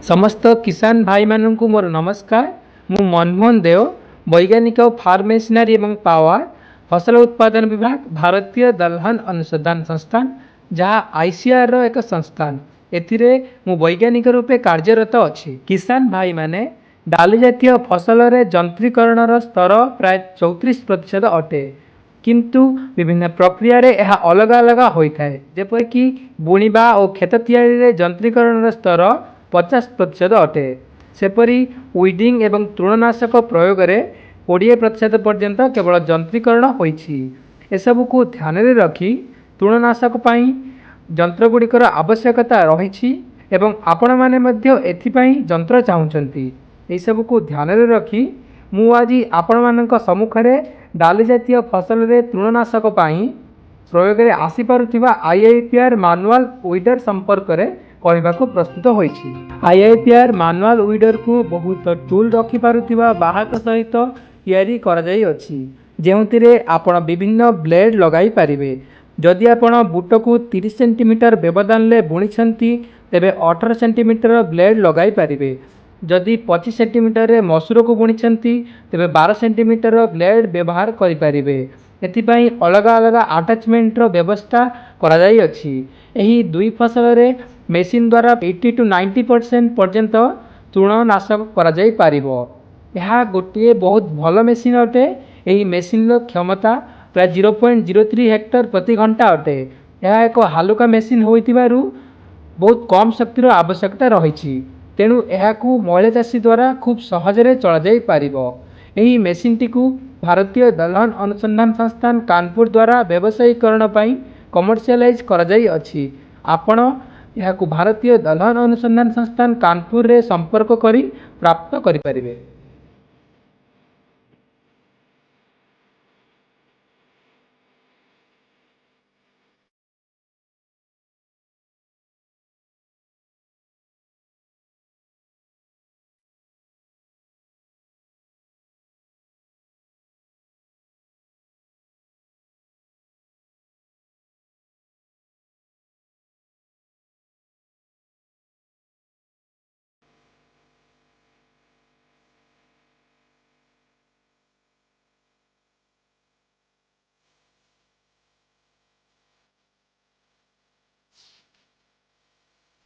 समस्त किसान भाई मानू मोर नमस्कार। मु मनमोहन देव, वैज्ञानिक फार्म मेसिनरी एवं पावर फसल उत्पादन विभाग, भारतीय दलहन अनुसंधान संस्थान जहाँ आईसीआर रो एक संस्थान। एथिरे मु वैज्ञानिक रूपे कार्यरत अछि। किसान भाई माने डाली जातीय फसल रे जंत्रीकरण स्तर प्राय 34% अटे, किंतु विभिन्न प्रक्रिया रे यह अलग अलग होता है। जेपरिक बुणवा और खेत तैयारी जंत्रीकरण स्तर 50% अटे, सेपरी वीडिंग एवं तृणनाशक प्रयोग में 20% पर्यंत केवल जंत्रीकरण होइछि। एसबू को ध्यान में रखी तृणनाशक पाई जंत्रगुड़िकर आवश्यकता रही एवं आपण माने मध्य एथिपाई जंत्र चाहूँगी। यह को ध्यान में रखी मु आज आपण मानक सम्मुखरे डाली जातीय फसल रे तृणनाशक पाई प्रयोग में आसीपारुथिबा आईआईपीआर मैनुअल वीडर संपर्क में कहवाको प्रस्तुत होइछि। आईआईपीआर मैनुअल वीडर को बहुत टूल रखि पारुथिबा बाहक सहित तैयारी करा जाई अछि, जेउतिरे आपण विभिन्न ब्लेड लगाई पारिबे। जदि आपण बूट को 30 सेंटीमीटर व्यवधान ले बुणिछंती तेबे 18 सेंटीमीटर ब्लेड लगाई पारिबे। जदि 25 सेंटीमीटर रे मसूर को बुणिछंती तेबे 12 सेंटीमीटर ब्लेड व्यवहार करि पारिबे। एथिपाई अलग अलग अटैचमेंट रो व्यवस्था करा जाई अछि। एही दुई फसल रे मेसिन द्वारा 80 to 90% पर्यंत तृणनाशक करा जाई पारिबो। यह गोटे बहुत भल मेसिन अटे। यही मेसिन रो क्षमता प्राय 0.03 हेक्टर प्रति घंटा अटे। यह एक हालुका मेसिन होइतिबारु बहुत कम शक्तिर आवश्यकता रही, तेणु यह महिला चाषी द्वारा खूब सहजरे चला जाई पारिबो। यही मेसिन टी को भारतीय दलहन अनुसंधान संस्थान कानपुर द्वारा व्यवसायीकरण पाई कमर्शियलाइज करा जाई अछि। आपण यह भारतीय दलहन अनुसंधान संस्थान कानपुर रे संपर्क करी प्राप्त करि परिबे।